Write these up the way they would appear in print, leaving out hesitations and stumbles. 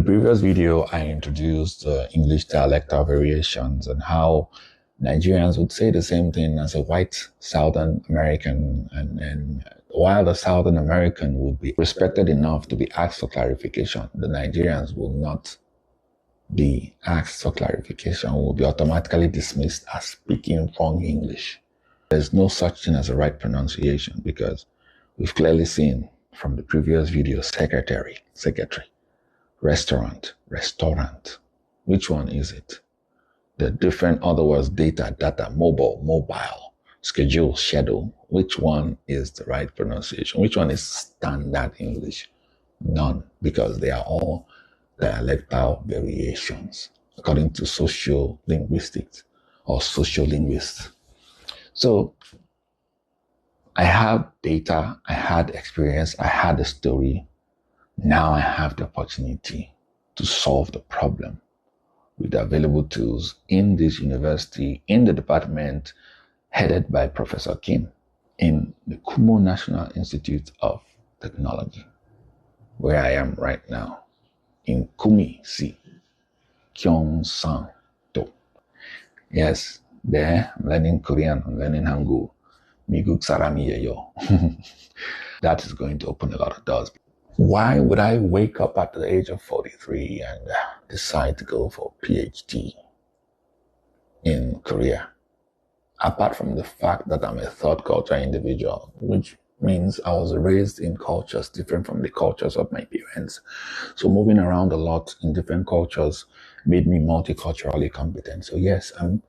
previous video, I introduced English dialectal variations and how Nigerians would say the same thing as a white Southern American, and while the Southern American would be respected enough to be asked for clarification, the Nigerians will not be asked for clarification, will be automatically dismissed as speaking wrong English. There's no such thing as a right pronunciation because we've clearly seen from the previous video, secretary, restaurant. Which one is it? The different other words, data, mobile, schedule. Which one is the right pronunciation? Which one is standard English? None, because they are all dialectal variations according to sociolinguistics or sociolinguists. So I have data, I had experience, I had a story. Now I have the opportunity to solve the problem with the available tools in this university, in the department headed by Professor Kim in the Kumo National Institute of Technology, where I am right now, in Kumasi, Gyeongsang-do. Yes, there I'm learning Korean, I'm learning Hangul. Miguk Sarami Yeyo. That is going to open a lot of doors. Why would I wake up at the age of 43 and decide to go for a PhD in Korea? Apart from the fact that I'm a third culture individual, which means I was raised in cultures different from the cultures of my parents. So moving around a lot in different cultures made me multiculturally competent. So yes, I'm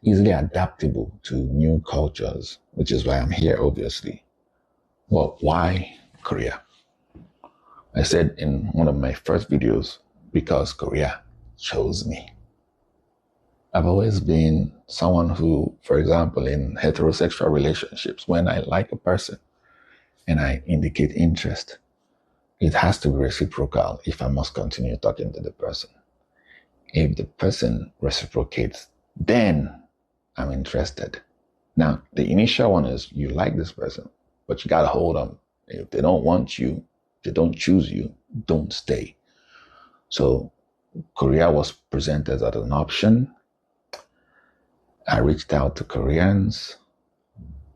easily adaptable to new cultures, which is why I'm here, obviously. Well, why Korea? I said in one of my first videos, because Korea chose me. I've always been someone who, for example, in heterosexual relationships, when I like a person and I indicate interest, it has to be reciprocal if I must continue talking to the person. If the person reciprocates, then I'm interested. Now, the initial one is you like this person, but you got to hold them. If they don't want you, they don't choose you, don't stay. So Korea was presented as an option. I reached out to Koreans,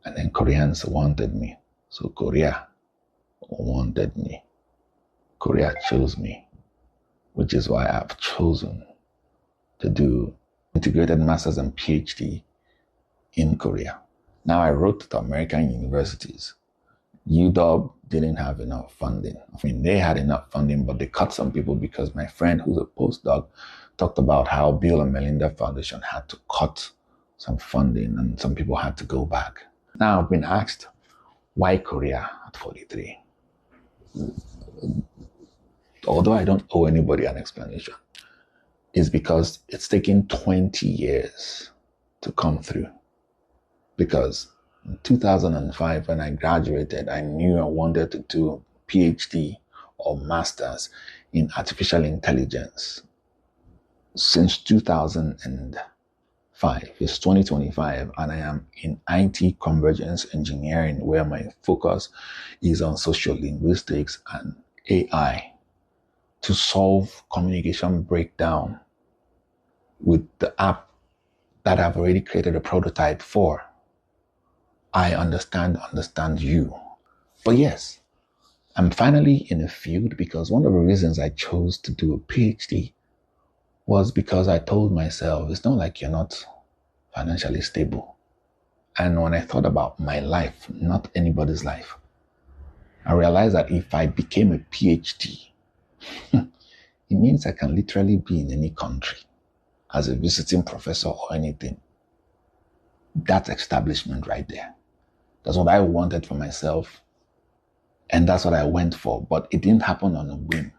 and then Koreans wanted me. So Korea wanted me. Korea chose me, which is why I've chosen to do integrated master's and PhD in Korea. Now I wrote to American universities. UW didn't have enough funding. I mean, they had enough funding, but they cut some people because my friend who's a postdoc talked about how Bill and Melinda Foundation had to cut some funding and some people had to go back. Now I've been asked, why Korea at 43? Although I don't owe anybody an explanation, it's because it's taken 20 years to come through. Because in 2005, when I graduated, I knew I wanted to do a PhD or master's in artificial intelligence. Since 2005, it's 2025, and I am in IT convergence engineering, where my focus is on sociolinguistics and AI to solve communication breakdown with the app that I've already created a prototype for. I understand you. But yes, I'm finally in a field because one of the reasons I chose to do a PhD was because I told myself, it's not like you're not financially stable. And when I thought about my life, not anybody's life, I realized that if I became a PhD, it means I can literally be in any country as a visiting professor or anything. That's establishment right there. That's what I wanted for myself, and that's what I went for. But it didn't happen on a whim.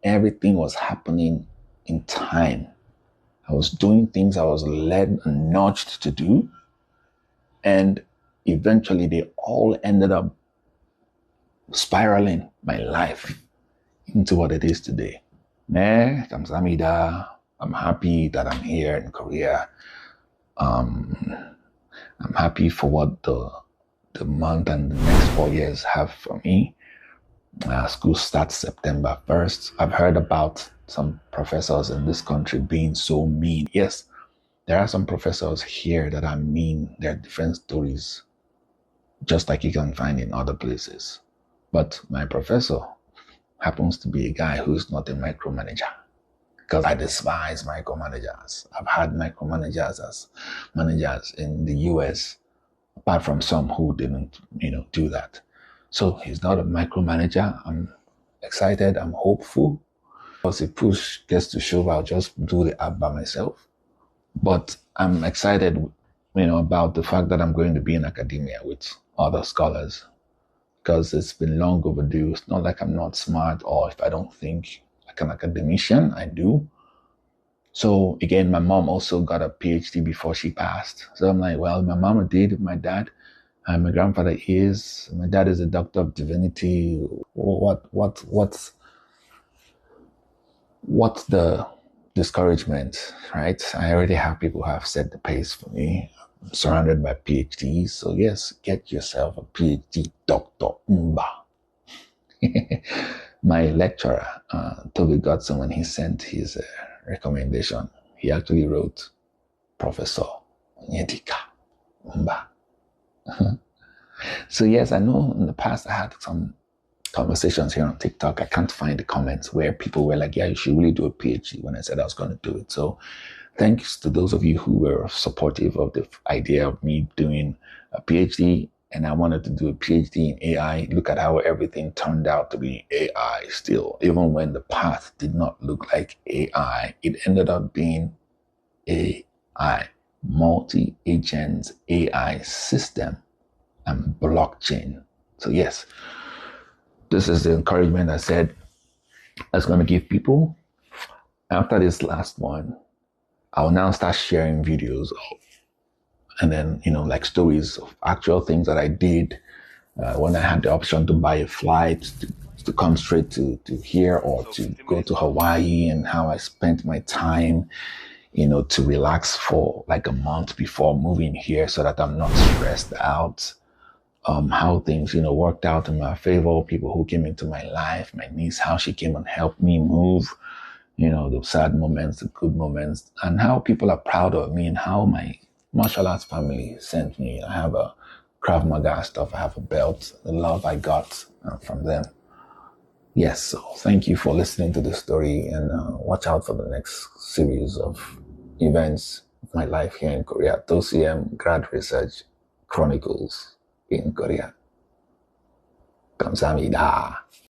Everything was happening in time. I was doing things I was led and nudged to do, and eventually they all ended up spiraling my life into what it is today. Kamsamida, I'm happy that I'm here in Korea. I'm happy for what the month and the next 4 years have for me. School starts September 1st. I've heard about some professors in this country being so mean. Yes, there are some professors here that are mean. There are different stories, just like you can find in other places. But my professor happens to be a guy who's not a micromanager, because I despise micromanagers. I've had micromanagers as managers in the US, apart from some who didn't, do that. So he's not a micromanager. I'm excited. I'm hopeful. Because if push gets to shove, I'll just do the app by myself. But I'm excited, about the fact that I'm going to be in academia with other scholars, because it's been long overdue. It's not like I'm not smart, or if I don't think like an academician, I do. So again, my mom also got a PhD before she passed. So I'm like, well, my mama did, my dad, and my grandfather is. My dad is a doctor of divinity. What's the discouragement, right? I already have people who have set the pace for me. I'm surrounded by PhDs. So yes, get yourself a PhD, Dr. Mba. My lecturer, Toby Godson, when he sent his recommendation, he actually wrote Professor Nyedika Mba. So yes, I know in the past I had some conversations here on TikTok. I can't find the comments where people were like, yeah, you should really do a PhD, when I said I was going to do it. So thanks to those of you who were supportive of the idea of me doing a PhD. And I wanted to do a PhD in AI. Look at how everything turned out to be AI still. Even when the path did not look like AI, it ended up being AI, multi-agent AI system and blockchain. So yes, this is the encouragement I said I was going to give people. After this last one, I'll now start sharing videos and then, like stories of actual things that I did when I had the option to buy a flight to come straight to here, or to go to Hawaii, and how I spent my time, to relax for like a month before moving here so that I'm not stressed out. How things, worked out in my favor, people who came into my life, my niece, how she came and helped me move, the sad moments, the good moments, and how people are proud of me, and how my martial arts family sent me. I have a Krav Maga stuff, I have a belt, the love I got from them. Yes, so thank you for listening to this story, and watch out for the next series of events of my life here in Korea. TOECM Grad Research Chronicles in Korea. 감사합니다.